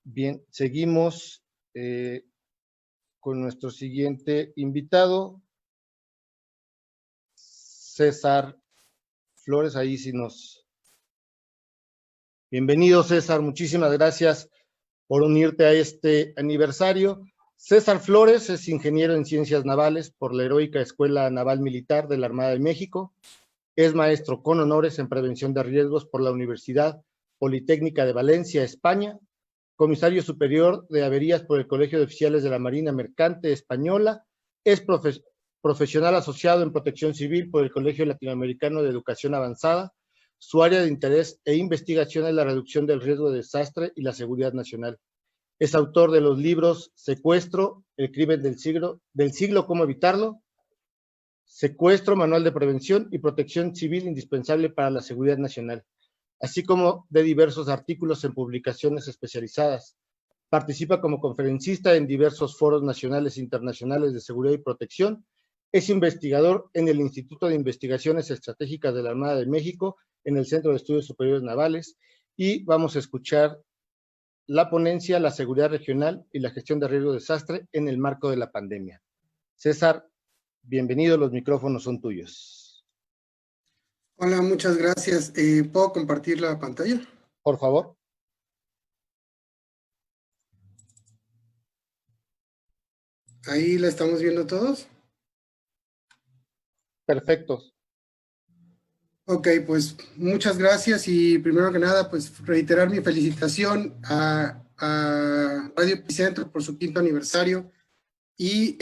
Bien, seguimos con nuestro siguiente invitado, César Flores. Ahí sí nos... Bienvenido, César, muchísimas gracias por unirte a este aniversario. César Flores es ingeniero en ciencias navales por la Heroica Escuela Naval Militar de la Armada de México. Es maestro con honores en prevención de riesgos por la Universidad Politécnica de Valencia, España. Comisario superior de averías por el Colegio de Oficiales de la Marina Mercante Española. Es profesional asociado en protección civil por el Colegio Latinoamericano de Educación Avanzada. Su área de interés e investigación es la reducción del riesgo de desastre y la seguridad nacional. Es autor de los libros Secuestro, el crimen del siglo, ¿cómo evitarlo? Secuestro, manual de prevención y protección civil indispensable para la seguridad nacional, así como de diversos artículos en publicaciones especializadas. Participa como conferencista en diversos foros nacionales e internacionales de seguridad y protección. Es investigador en el Instituto de Investigaciones Estratégicas de la Armada de México, en el Centro de Estudios Superiores Navales, y vamos a escuchar la ponencia La seguridad regional y la gestión de riesgo de desastre en el marco de la pandemia. César, bienvenido, los micrófonos son tuyos. Hola, muchas gracias. ¿Puedo compartir la pantalla? Por favor. ¿Ahí la estamos viendo todos? Perfecto. Ok, pues muchas gracias y primero que nada, pues reiterar mi felicitación a Radio Epicentro por su 5º aniversario y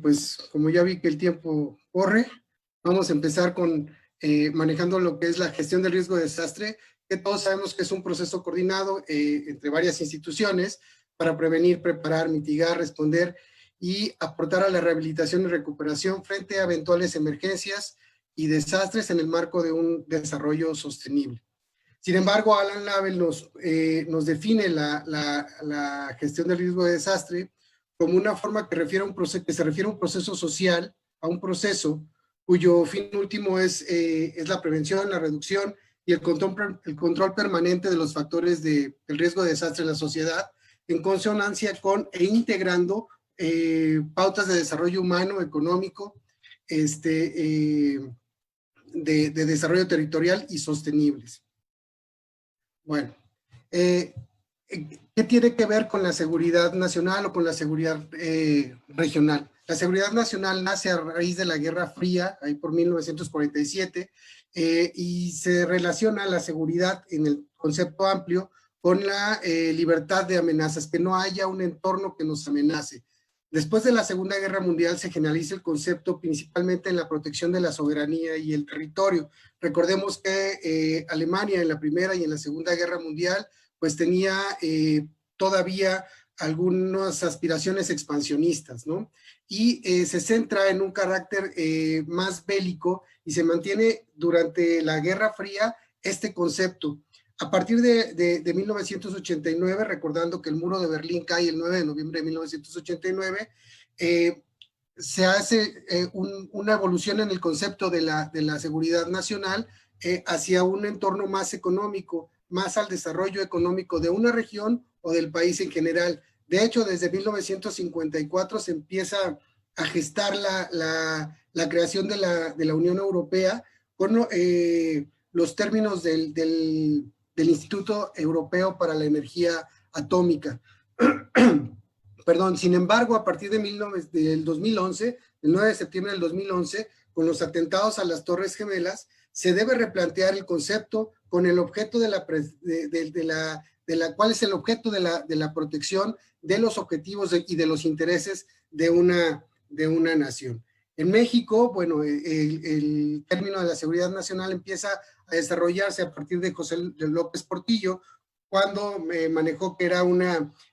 pues como ya vi que el tiempo corre, vamos a empezar con manejando lo que es la gestión del riesgo de desastre, que todos sabemos que es un proceso coordinado entre varias instituciones para prevenir, preparar, mitigar, responder y aportar a la rehabilitación y recuperación frente a eventuales emergencias y desastres en el marco de un desarrollo sostenible. Sin embargo, Alan Label nos define la gestión del riesgo de desastre como una forma que se refiere a un proceso social, a un proceso cuyo fin último es la prevención, la reducción y el control permanente de los factores del riesgo de desastre en la sociedad, en consonancia con e integrando pautas de desarrollo humano, económico, de desarrollo territorial y sostenibles. Bueno, ¿qué tiene que ver con la seguridad nacional o con la seguridad regional? La seguridad nacional nace a raíz de la Guerra Fría, ahí por 1947, y se relaciona la seguridad en el concepto amplio con la libertad de amenazas, que no haya un entorno que nos amenace. Después de la Segunda Guerra Mundial se generaliza el concepto principalmente en la protección de la soberanía y el territorio. Recordemos que Alemania en la Primera y en la Segunda Guerra Mundial pues tenía todavía algunas aspiraciones expansionistas, ¿no? Y se centra en un carácter más bélico y se mantiene durante la Guerra Fría este concepto. A partir de 1989, recordando que el muro de Berlín cae el 9 de noviembre de 1989, se hace una evolución en el concepto de la seguridad nacional hacia un entorno más económico, más al desarrollo económico de una región o del país en general. De hecho, desde 1954 se empieza a gestar la creación de la Unión Europea con los términos del Instituto Europeo para la Energía Atómica. Perdón, sin embargo, a partir del 2011, el 9 de septiembre del 2011, con los atentados a las Torres Gemelas, se debe replantear el concepto con el objeto cuál es el objeto de la protección de los objetivos y de los intereses de una nación. En México, bueno, el término de la seguridad nacional empieza a desarrollarse a partir de José López Portillo, cuando manejó que era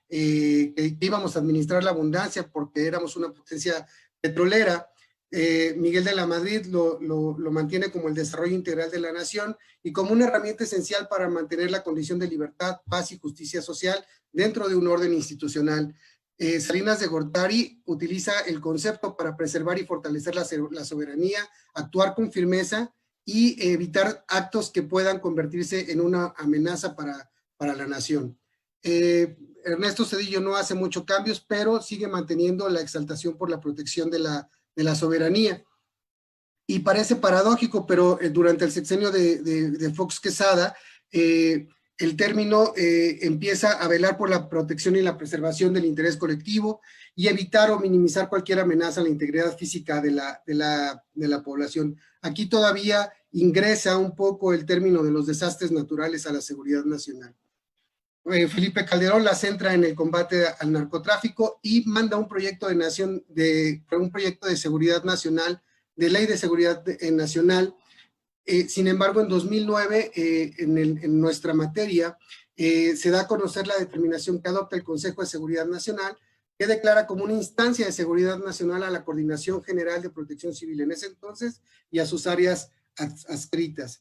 que íbamos a administrar la abundancia porque éramos una potencia petrolera. Miguel de la Madrid lo mantiene como el desarrollo integral de la nación y como una herramienta esencial para mantener la condición de libertad, paz y justicia social dentro de un orden institucional. Salinas de Gortari utiliza el concepto para preservar y fortalecer la soberanía, actuar con firmeza y evitar actos que puedan convertirse en una amenaza para la nación. Ernesto Zedillo no hace muchos cambios, pero sigue manteniendo la exaltación por la protección de la soberanía. Y parece paradójico, pero durante el sexenio de Fox Quesada, el término empieza a velar por la protección y la preservación del interés colectivo y evitar o minimizar cualquier amenaza a la integridad física de la población. Aquí todavía ingresa un poco el término de los desastres naturales a la seguridad nacional. Felipe Calderón la centra en el combate al narcotráfico y manda un proyecto un proyecto de seguridad nacional, de ley de seguridad nacional. Sin embargo, en 2009, en nuestra materia, se da a conocer la determinación que adopta el Consejo de Seguridad Nacional, que declara como una instancia de seguridad nacional a la Coordinación General de Protección Civil en ese entonces y a sus áreas adscritas.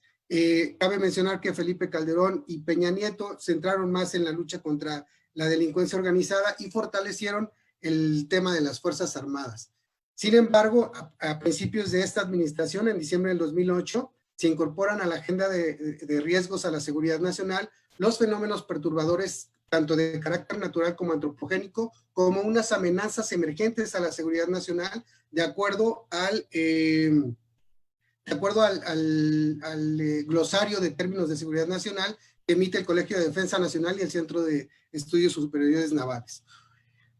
Cabe mencionar que Felipe Calderón y Peña Nieto centraron más en la lucha contra la delincuencia organizada y fortalecieron el tema de las Fuerzas Armadas. Sin embargo, a principios de esta administración, en diciembre del 2008, se incorporan a la agenda de riesgos a la seguridad nacional los fenómenos perturbadores, tanto de carácter natural como antropogénico, como unas amenazas emergentes a la seguridad nacional, de acuerdo al glosario de términos de seguridad nacional que emite el Colegio de Defensa Nacional y el Centro de Estudios Superiores Navales.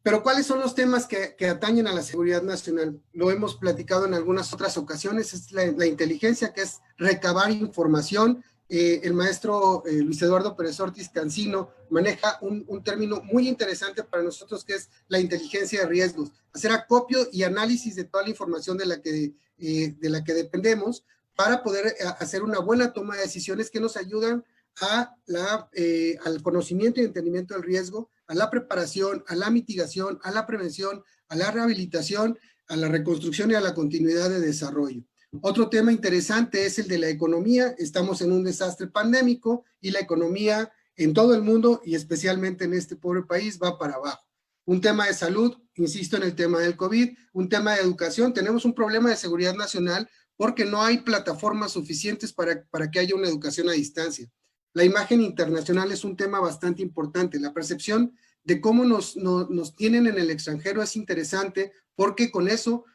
Pero ¿cuáles son los temas que atañen a la seguridad nacional? Lo hemos platicado en algunas otras ocasiones, es la inteligencia, que es recabar información. El maestro Luis Eduardo Pérez Ortiz Cancino maneja un término muy interesante para nosotros, que es la inteligencia de riesgos. Hacer acopio y análisis de toda la información de la que dependemos para poder hacer una buena toma de decisiones que nos ayudan al conocimiento y entendimiento del riesgo, a la preparación, a la mitigación, a la prevención, a la rehabilitación, a la reconstrucción y a la continuidad de desarrollo. Otro tema interesante es el de la economía. Estamos en un desastre pandémico y la economía en todo el mundo y especialmente en este pobre país va para abajo. Un tema de salud, insisto en el tema del COVID, un tema de educación. Tenemos un problema de seguridad nacional porque no hay plataformas suficientes para que haya una educación a distancia. La imagen internacional es un tema bastante importante. La percepción de cómo nos tienen en el extranjero es interesante porque con eso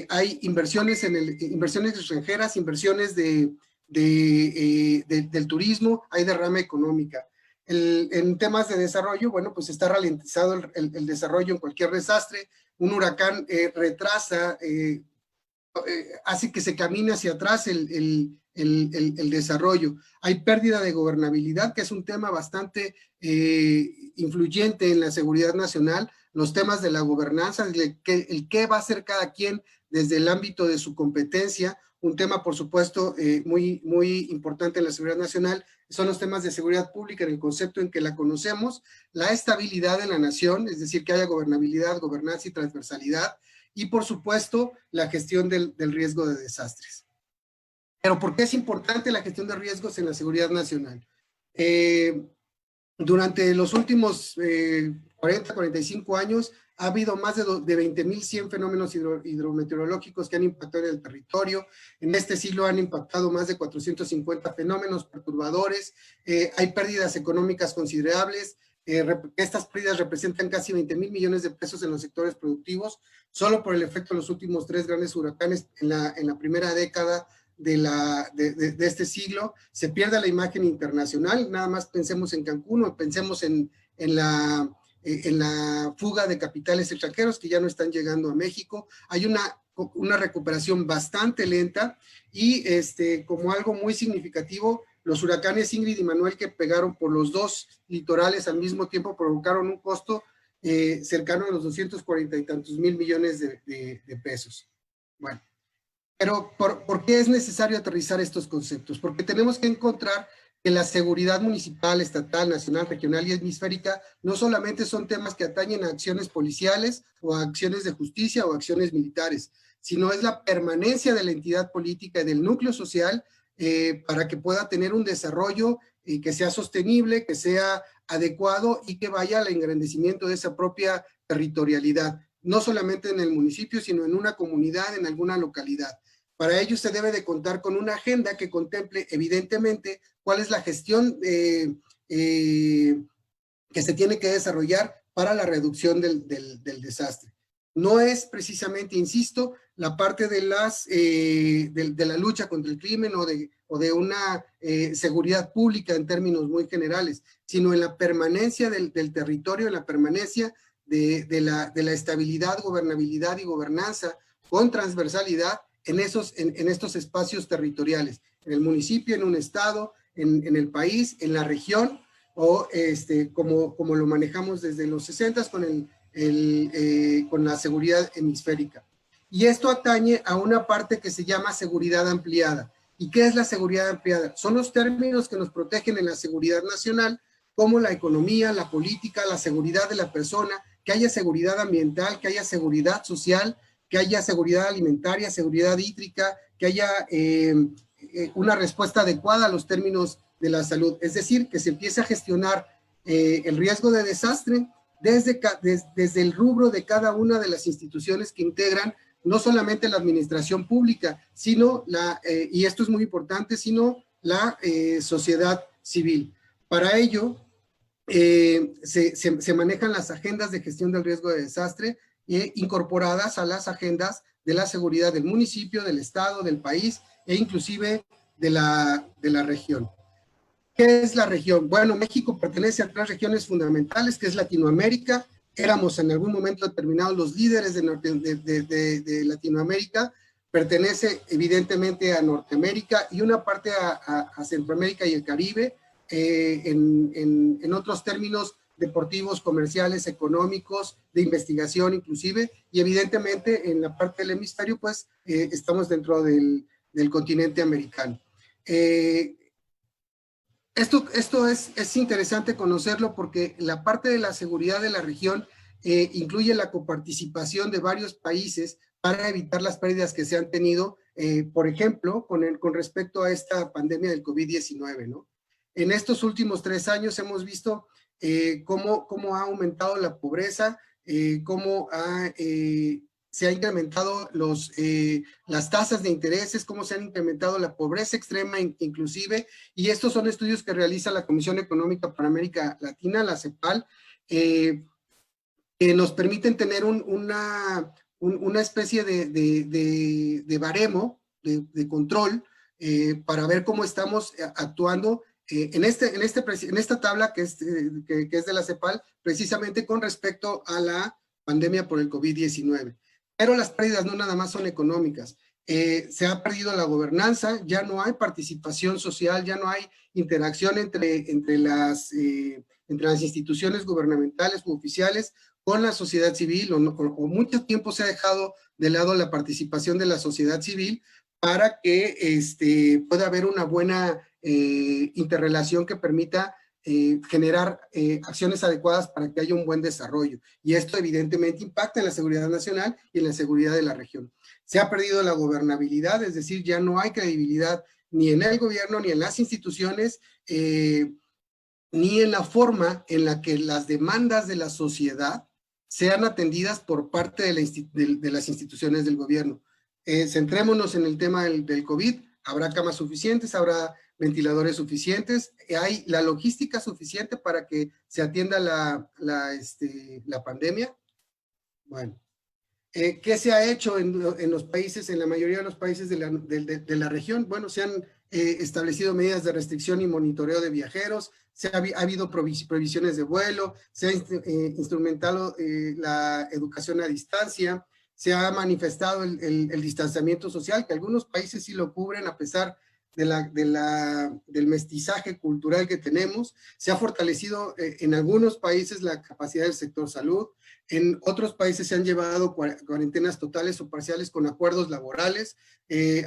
hay inversiones extranjeras, inversiones del turismo, hay derrama económica. En temas de desarrollo, bueno, pues está ralentizado el desarrollo en cualquier desastre. Un huracán retrasa, hace que se camine hacia atrás el desarrollo. Hay pérdida de gobernabilidad, que es un tema bastante influyente en la seguridad nacional. Los temas de la gobernanza, el qué va a hacer cada quien desde el ámbito de su competencia. Un tema, por supuesto, muy, muy importante en la seguridad nacional son los temas de seguridad pública en el concepto en que la conocemos, la estabilidad de la nación, es decir, que haya gobernabilidad, gobernanza y transversalidad, y por supuesto la gestión del riesgo de desastres. Pero ¿por qué es importante la gestión de riesgos en la seguridad nacional? Durante los últimos 40, 45 años ha habido más de 20.100 fenómenos hidrometeorológicos que han impactado en el territorio. En este siglo han impactado más de 450 fenómenos perturbadores. Hay pérdidas económicas considerables. Estas pérdidas representan casi 20,000 millones de pesos en los sectores productivos, solo por el efecto de los últimos 3 grandes huracanes en la primera década de este siglo. Se pierde la imagen internacional. Nada más pensemos en Cancún o pensemos en la fuga de capitales extranjeros que ya no están llegando a México. Hay una recuperación bastante lenta y como algo muy significativo, los huracanes Ingrid y Manuel, que pegaron por los dos litorales al mismo tiempo, provocaron un costo cercano a los 240 y tantos mil millones de pesos. Bueno, pero ¿por qué es necesario aterrizar estos conceptos? Porque tenemos que encontrar que la seguridad municipal, estatal, nacional, regional y hemisférica no solamente son temas que atañen a acciones policiales o a acciones de justicia o acciones militares, sino es la permanencia de la entidad política y del núcleo social para que pueda tener un desarrollo que sea sostenible, que sea adecuado y que vaya al engrandecimiento de esa propia territorialidad, no solamente en el municipio, sino en una comunidad, en alguna localidad. Para ello se debe de contar con una agenda que contemple evidentemente cuál es la gestión que se tiene que desarrollar para la reducción del desastre. No es precisamente, insisto, la parte de la lucha contra el crimen o de una seguridad pública en términos muy generales, sino en la permanencia del territorio, en la permanencia de la estabilidad, gobernabilidad y gobernanza con transversalidad en estos espacios territoriales, en el municipio, en un estado, en el país, en la región, o como lo manejamos desde los 60 con la seguridad hemisférica. Y esto atañe a una parte que se llama seguridad ampliada. ¿Y qué es la seguridad ampliada? Son los términos que nos protegen en la seguridad nacional, como la economía, la política, la seguridad de la persona, que haya seguridad ambiental, que haya seguridad social, que haya seguridad alimentaria, seguridad hídrica, que haya una respuesta adecuada a los términos de la salud. Es decir, que se empiece a gestionar el riesgo de desastre desde el rubro de cada una de las instituciones que integran no solamente la administración pública, sino y esto es muy importante, sino la sociedad civil. Para ello, se manejan las agendas de gestión del riesgo de desastre incorporadas a las agendas de la seguridad del municipio, del estado, del país e inclusive de la región. ¿Qué es la región? Bueno, México pertenece a 3 regiones fundamentales, que es Latinoamérica. Éramos en algún momento determinado los líderes de Latinoamérica. Pertenece evidentemente a Norteamérica y una parte a Centroamérica y el Caribe, en otros términos deportivos, comerciales, económicos, de investigación inclusive, y evidentemente en la parte del hemisferio, pues estamos dentro del continente americano. Esto es interesante conocerlo porque la parte de la seguridad de la región incluye la coparticipación de varios países para evitar las pérdidas que se han tenido, por ejemplo, con respecto a esta pandemia del COVID-19, ¿no? En estos últimos 3 años hemos visto cómo ha aumentado la pobreza, cómo se han incrementado las tasas de intereses, cómo se han incrementado la pobreza extrema inclusive, y estos son estudios que realiza la Comisión Económica para América Latina, la CEPAL, que nos permiten tener una especie de baremo, de control, para ver cómo estamos actuando en esta tabla que es de la CEPAL, precisamente con respecto a la pandemia por el COVID-19. Pero las pérdidas no nada más son económicas. Se ha perdido la gobernanza, ya no hay participación social, ya no hay interacción entre las instituciones gubernamentales u oficiales con la sociedad civil, o mucho tiempo se ha dejado de lado la participación de la sociedad civil para que pueda haber una buena interrelación que permita generar acciones adecuadas para que haya un buen desarrollo. Y esto evidentemente impacta en la seguridad nacional y en la seguridad de la región. Se ha perdido la gobernabilidad, es decir, ya no hay credibilidad ni en el gobierno, ni en las instituciones, ni en la forma en la que las demandas de la sociedad sean atendidas por parte de las instituciones del gobierno. Centrémonos en el tema del COVID. Habrá camas suficientes, habrá ventiladores suficientes, hay la logística suficiente para que se atienda la pandemia. Bueno, ¿qué se ha hecho en los países, en la mayoría de los países de la región? Bueno, se han establecido medidas de restricción y monitoreo de viajeros, ha habido prohibiciones de vuelo, se ha instrumentado la educación a distancia, se ha manifestado el distanciamiento social, que algunos países sí lo cubren a pesar del mestizaje cultural que tenemos. Se ha fortalecido en algunos países la capacidad del sector salud, en otros países se han llevado cuarentenas totales o parciales con acuerdos laborales,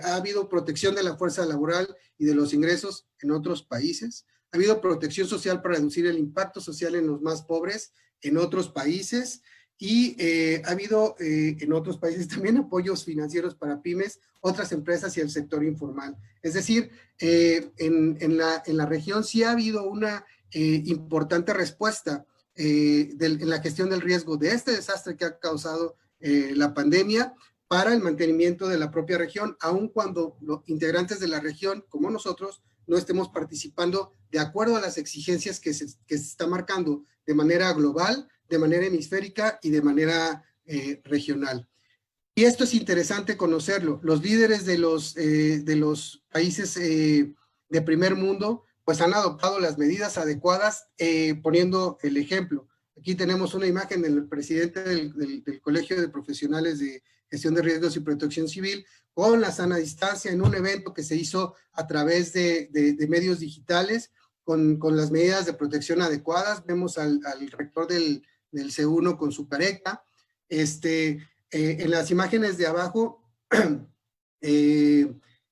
ha habido protección de la fuerza laboral y de los ingresos en otros países, ha habido protección social para reducir el impacto social en los más pobres en otros países, y ha habido en otros países también apoyos financieros para pymes, otras empresas y el sector informal. Es decir, en la región sí ha habido una importante respuesta en la gestión del riesgo de este desastre que ha causado la pandemia para el mantenimiento de la propia región, aun cuando los integrantes de la región, como nosotros, no estemos participando de acuerdo a las exigencias que se está marcando de manera global, de manera hemisférica y de manera regional. Y esto es interesante conocerlo. Los líderes de los países de primer mundo pues han adoptado las medidas adecuadas, poniendo el ejemplo. Aquí tenemos una imagen del presidente del Colegio de Profesionales de Gestión de Riesgos y Protección Civil con la sana distancia en un evento que se hizo a través de medios digitales con las medidas de protección adecuadas. Vemos al rector del C1 con su careta. En las imágenes de abajo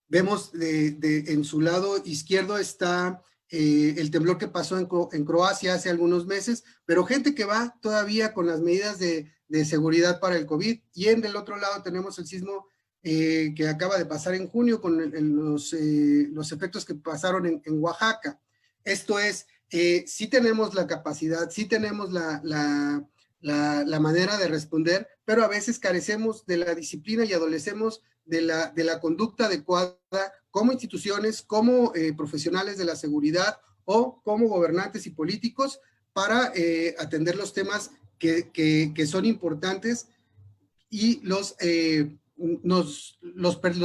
vemos en su lado izquierdo está el temblor que pasó en Croacia hace algunos meses, pero gente que va todavía con las medidas de seguridad para el COVID. Y en el otro lado tenemos el sismo que acaba de pasar en junio con los efectos que pasaron en Oaxaca. Esto es, sí tenemos la capacidad, sí tenemos la manera de responder, pero a veces carecemos de la disciplina y adolecemos de la conducta adecuada como instituciones, como profesionales de la seguridad o como gobernantes y políticos para atender los temas que son importantes y los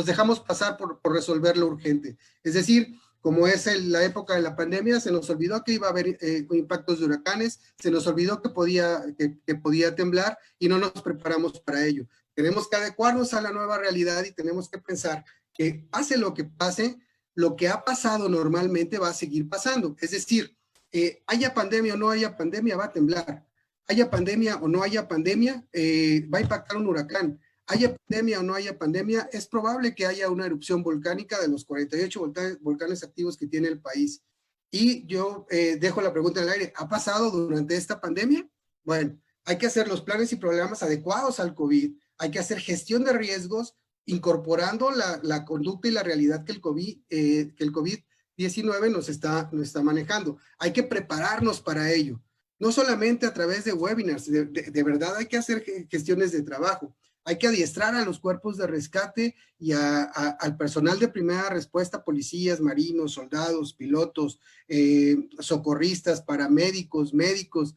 dejamos pasar por resolver lo urgente. Es decir, como es la época de la pandemia, se nos olvidó que iba a haber impactos de huracanes, se nos olvidó que podía temblar y no nos preparamos para ello. Tenemos que adecuarnos a la nueva realidad y tenemos que pensar que pase, lo que ha pasado normalmente va a seguir pasando. Es decir, haya pandemia o no haya pandemia, va a temblar. Haya pandemia o no haya pandemia, va a impactar un huracán. Haya pandemia o no haya pandemia, es probable que haya una erupción volcánica de los 48 volcanes activos que tiene el país. Y yo dejo la pregunta en el aire, ¿ha pasado durante esta pandemia? Bueno, hay que hacer los planes y programas adecuados al COVID, hay que hacer gestión de riesgos, incorporando la conducta y la realidad que el COVID-19 nos está manejando. Hay que prepararnos para ello, no solamente a través de webinars, de verdad hay que hacer gestiones de trabajo. Hay que adiestrar a los cuerpos de rescate y al personal de primera respuesta, policías, marinos, soldados, pilotos, socorristas, paramédicos, médicos,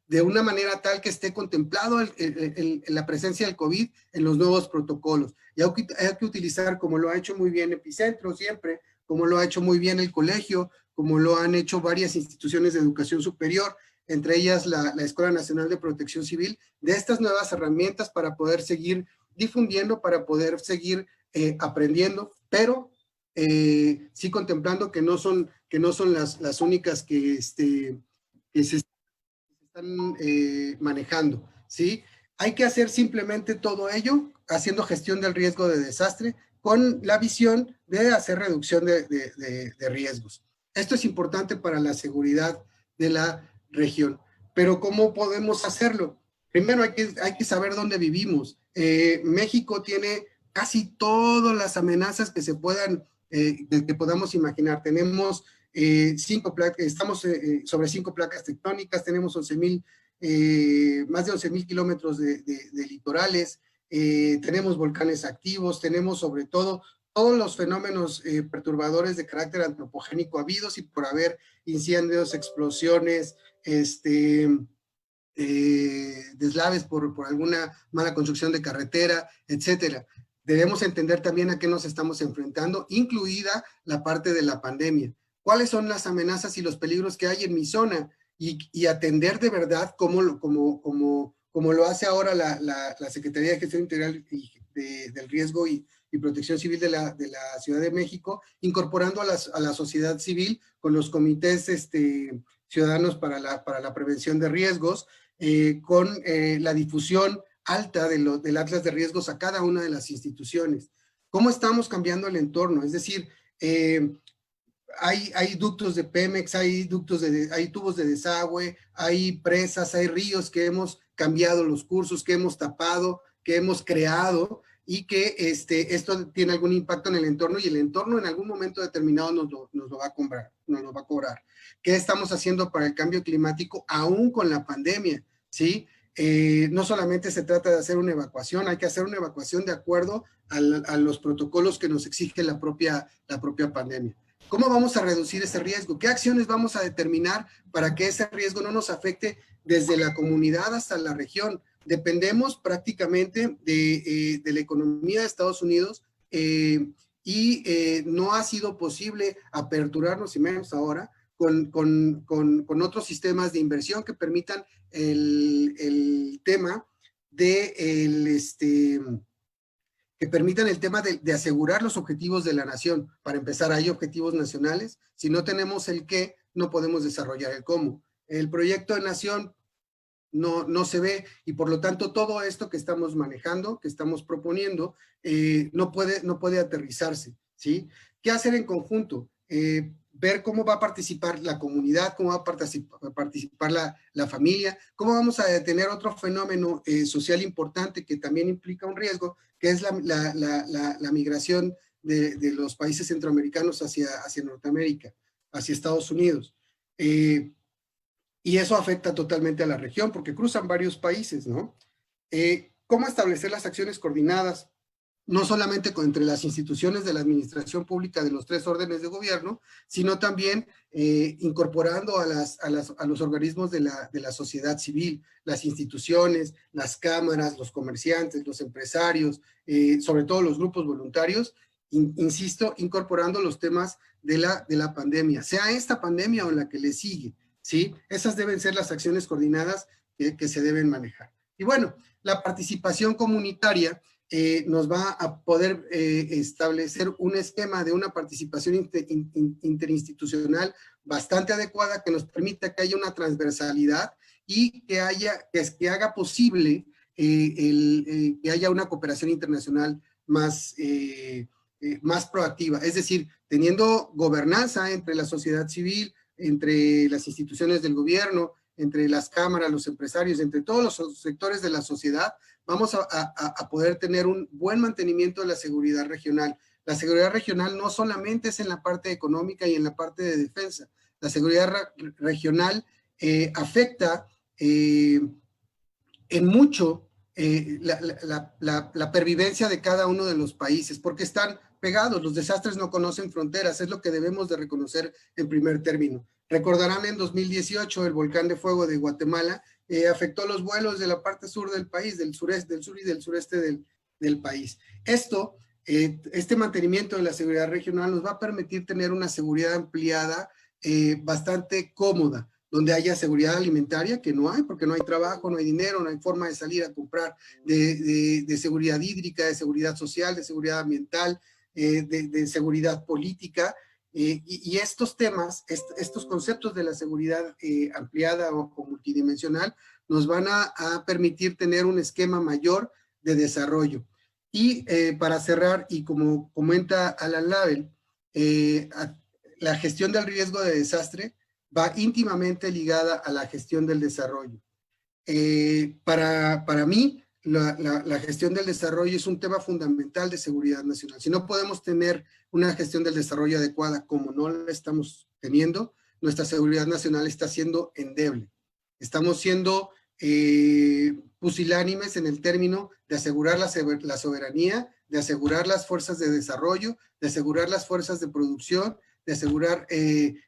de una manera tal que esté contemplado la presencia del COVID en los nuevos protocolos. Y hay que utilizar, como lo ha hecho muy bien Epicentro siempre, como lo ha hecho muy bien el colegio, como lo han hecho varias instituciones de educación superior, entre ellas la Escuela Nacional de Protección Civil, de estas nuevas herramientas para poder seguir difundiendo, para poder seguir aprendiendo, pero sí contemplando que no son las únicas que se están manejando, ¿sí? Hay que hacer simplemente todo ello, haciendo gestión del riesgo de desastre, con la visión de hacer reducción de riesgos. Esto es importante para la seguridad de la región. Pero ¿cómo podemos hacerlo? Primero hay que saber dónde vivimos. México tiene casi todas las amenazas que que podamos imaginar. Tenemos estamos sobre 5 placas tectónicas, tenemos más de 11,000 kilómetros de litorales, tenemos volcanes activos, tenemos sobre todo todos los fenómenos perturbadores de carácter antropogénico habidos y por haber, incendios, explosiones, deslaves por alguna mala construcción de carretera, etcétera. Debemos entender también a qué nos estamos enfrentando, incluida la parte de la pandemia. ¿Cuáles son las amenazas y los peligros que hay en mi zona? Y atender de verdad como lo hace ahora la Secretaría de Gestión Integral del Riesgo y Protección Civil de la Ciudad de México, incorporando a la sociedad civil con los comités ciudadanos para la prevención de riesgos, con la difusión alta del Atlas de Riesgos a cada una de las instituciones. ¿Cómo estamos cambiando el entorno? Es decir, hay ductos de Pemex, hay tubos de desagüe, hay presas, hay ríos que hemos cambiado los cursos, que hemos tapado, que hemos creado, y que esto tiene algún impacto en el entorno, y el entorno en algún momento determinado nos lo va a cobrar. ¿Qué estamos haciendo para el cambio climático aún con la pandemia? ¿Sí? No solamente se trata de hacer una evacuación, hay que hacer una evacuación de acuerdo a los protocolos que nos exige la propia pandemia. ¿Cómo vamos a reducir ese riesgo? ¿Qué acciones vamos a determinar para que ese riesgo no nos afecte desde la comunidad hasta la región? Dependemos prácticamente de la economía de Estados Unidos no ha sido posible aperturarnos, y menos ahora, con otros sistemas de inversión que permitan el tema de asegurar los objetivos de la nación. Para empezar, hay objetivos nacionales. Si no tenemos el qué, no podemos desarrollar el cómo. El proyecto de nación no se ve, y por lo tanto todo esto que estamos manejando, que estamos proponiendo, no puede aterrizarse, ¿sí? ¿Qué hacer en conjunto? Ver cómo va a participar la comunidad, cómo va a participar la familia, cómo vamos a detener otro fenómeno social importante que también implica un riesgo, que es la migración de los países centroamericanos hacia Norteamérica, hacia Estados Unidos. Y eso afecta totalmente a la región porque cruzan varios países, ¿no? ¿Cómo establecer las acciones coordinadas? No solamente entre las instituciones de la administración pública de los 3 órdenes de gobierno, sino también incorporando a los organismos de la sociedad civil, las instituciones, las cámaras, los comerciantes, los empresarios, sobre todo los grupos voluntarios, insisto, incorporando los temas de la pandemia, sea esta pandemia o la que le sigue, ¿sí? Esas deben ser las acciones coordinadas que se deben manejar. Y bueno, la participación comunitaria nos va a poder establecer un esquema de una participación interinstitucional bastante adecuada que nos permita que haya una transversalidad y que haga posible que haya una cooperación internacional más proactiva, es decir, teniendo gobernanza entre la sociedad civil, entre las instituciones del gobierno, entre las cámaras, los empresarios, entre todos los sectores de la sociedad, vamos a poder tener un buen mantenimiento de la seguridad regional. La seguridad regional no solamente es en la parte económica y en la parte de defensa. La seguridad regional afecta en mucho la pervivencia de cada uno de los países, porque están pegados, los desastres no conocen fronteras, es lo que debemos de reconocer en primer término. Recordarán en 2018 el volcán de fuego de Guatemala afectó los vuelos de la parte sur del país, del sur y del sureste del país. Este mantenimiento de la seguridad regional nos va a permitir tener una seguridad ampliada bastante cómoda, donde haya seguridad alimentaria, que no hay, porque no hay trabajo, no hay dinero, no hay forma de salir a comprar, de seguridad hídrica, de seguridad social, de seguridad ambiental, de seguridad política, y estos temas, estos conceptos de la seguridad ampliada o multidimensional, nos van a permitir tener un esquema mayor de desarrollo. Y para cerrar, y como comenta Alan Lavell, la gestión del riesgo de desastre va íntimamente ligada a la gestión del desarrollo. Para mí, la gestión del desarrollo es un tema fundamental de seguridad nacional. Si no podemos tener una gestión del desarrollo adecuada, como no la estamos teniendo, nuestra seguridad nacional está siendo endeble. Estamos siendo pusilánimes en el término de asegurar la soberanía, de asegurar las fuerzas de desarrollo, de asegurar las fuerzas de producción, de asegurar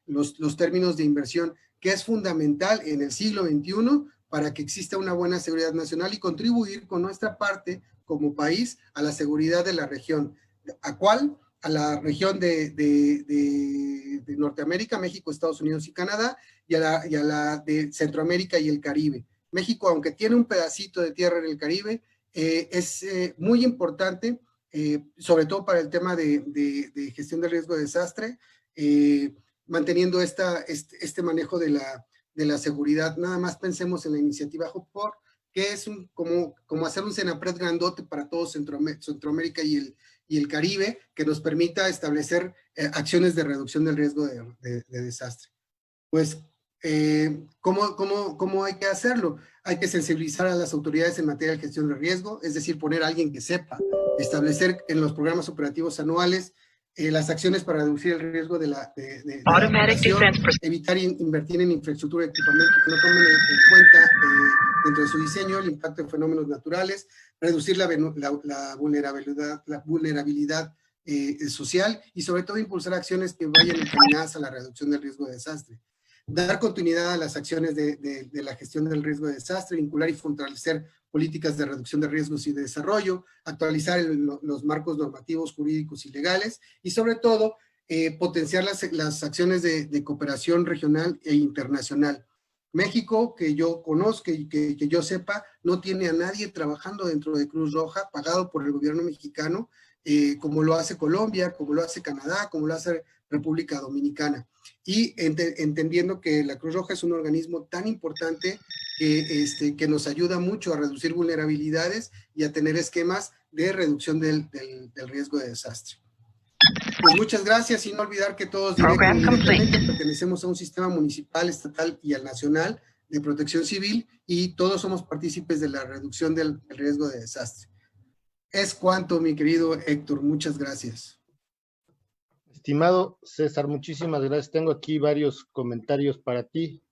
los términos de inversión, que es fundamental en el siglo XXI para que exista una buena seguridad nacional y contribuir con nuestra parte como país a la seguridad de la región. ¿A cuál? A la región de Norteamérica, México, Estados Unidos y Canadá, y a la de Centroamérica y el Caribe. México, aunque tiene un pedacito de tierra en el Caribe, es muy importante, sobre todo para el tema de gestión de riesgo de desastre, manteniendo este manejo de la seguridad. Nada más pensemos en la iniciativa HOPPOR, que es como hacer un CENAPRED grandote para todo Centroamérica y el Caribe, que nos permita establecer acciones de reducción del riesgo de desastre. Pues, ¿cómo hay que hacerlo? Hay que sensibilizar a las autoridades en materia de gestión de riesgo, es decir, poner a alguien que sepa, establecer en los programas operativos anuales las acciones para reducir el riesgo de la población, evitar invertir en infraestructura y equipamiento que no tomen en cuenta dentro de su diseño el impacto de fenómenos naturales, reducir la vulnerabilidad social y sobre todo impulsar acciones que vayan encaminadas a la reducción del riesgo de desastre. Dar continuidad a las acciones de la gestión del riesgo de desastre, vincular y fortalecer políticas de reducción de riesgos y de desarrollo, actualizar los marcos normativos, jurídicos y legales, y sobre todo potenciar las acciones de cooperación regional e internacional. México, que yo conozca y que yo sepa, no tiene a nadie trabajando dentro de Cruz Roja, pagado por el gobierno mexicano, como lo hace Colombia, como lo hace Canadá, como lo hace República Dominicana. Y entendiendo que la Cruz Roja es un organismo tan importante que nos ayuda mucho a reducir vulnerabilidades y a tener esquemas de reducción del riesgo de desastre. Pues muchas gracias y no olvidar que todos directamente pertenecemos a un sistema municipal, estatal y al nacional de protección civil y todos somos partícipes de la reducción del riesgo de desastre. Es cuanto, mi querido Héctor, muchas gracias. Estimado César, muchísimas gracias. Tengo aquí varios comentarios para ti.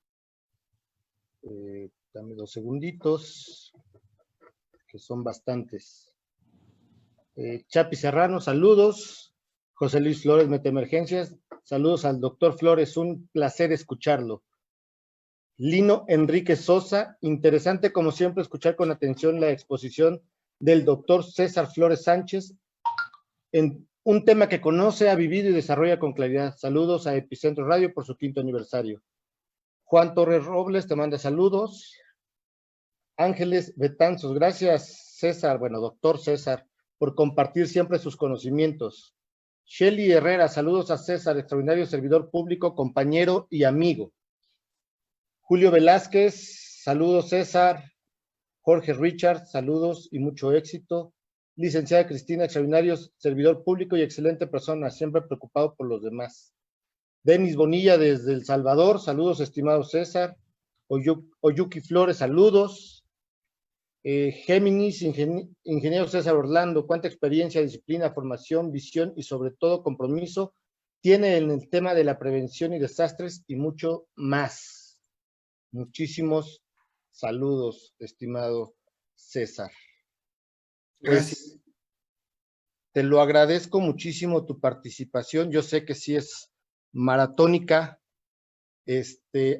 Dame 2 segunditos, que son bastantes. Chapi Serrano, saludos. José Luis Flores, Meteemergencias, saludos al doctor Flores, un placer escucharlo. Lino Enrique Sosa, interesante como siempre escuchar con atención la exposición del doctor César Flores Sánchez en un tema que conoce, ha vivido y desarrolla con claridad. Saludos a Epicentro Radio por su 5º aniversario. Juan Torres Robles te manda saludos. Ángeles Betanzos, gracias César, bueno, doctor César, por compartir siempre sus conocimientos. Shelly Herrera, saludos a César, extraordinario servidor público, compañero y amigo. Julio Velázquez, saludos César. Jorge Richard, saludos y mucho éxito. Licenciada Cristina, extraordinario servidor público y excelente persona, siempre preocupado por los demás. Denis Bonilla desde El Salvador, saludos estimado César. Oyuki Flores, saludos. Géminis, ingeniero César Orlando, cuánta experiencia, disciplina, formación, visión y sobre todo compromiso tiene en el tema de la prevención y desastres y mucho más. Muchísimos saludos, estimado César. Gracias. Te lo agradezco muchísimo tu participación. Yo sé que sí es maratónica.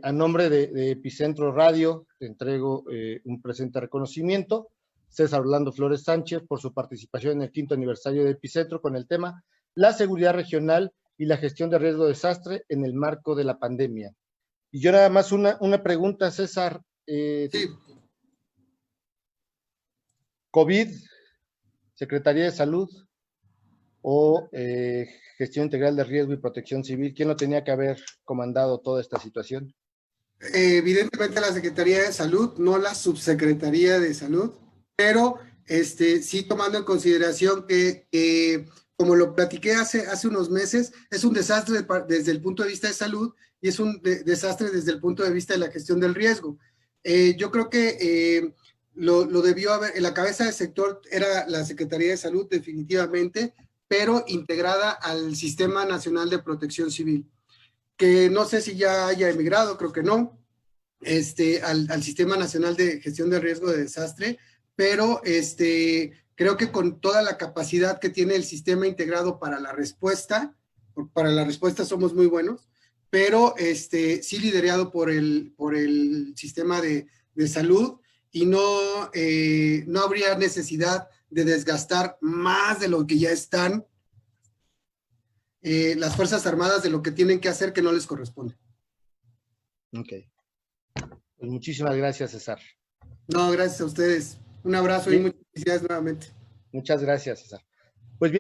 A nombre de Epicentro Radio, te entrego un presente reconocimiento. César Orlando Flores Sánchez por su participación en el 5º aniversario de Epicentro con el tema La seguridad regional y la gestión de riesgo de desastre en el marco de la pandemia. Y yo nada más una pregunta, César. Sí. COVID, Secretaría de Salud o Gestión Integral de Riesgo y Protección Civil, ¿quién lo tenía que haber comandado toda esta situación? Evidentemente la Secretaría de Salud, no la Subsecretaría de Salud, pero sí tomando en consideración que como lo platiqué hace unos meses, es un desastre desde el punto de vista de salud y es un desastre desde el punto de vista de la gestión del riesgo. Yo creo que lo debió haber, en la cabeza del sector era la Secretaría de Salud definitivamente, pero integrada al Sistema Nacional de Protección Civil, que no sé si ya haya emigrado, creo que no, al Sistema Nacional de Gestión de Riesgo de Desastre, pero creo que con toda la capacidad que tiene el sistema integrado para la respuesta somos muy buenos, pero sí liderado por el sistema de salud y no habría necesidad de desgastar más de lo que ya están las Fuerzas Armadas de lo que tienen que hacer que no les corresponde. Ok. Pues muchísimas gracias, César. No, gracias a ustedes. Un abrazo y muchas felicidades nuevamente. Muchas gracias, César.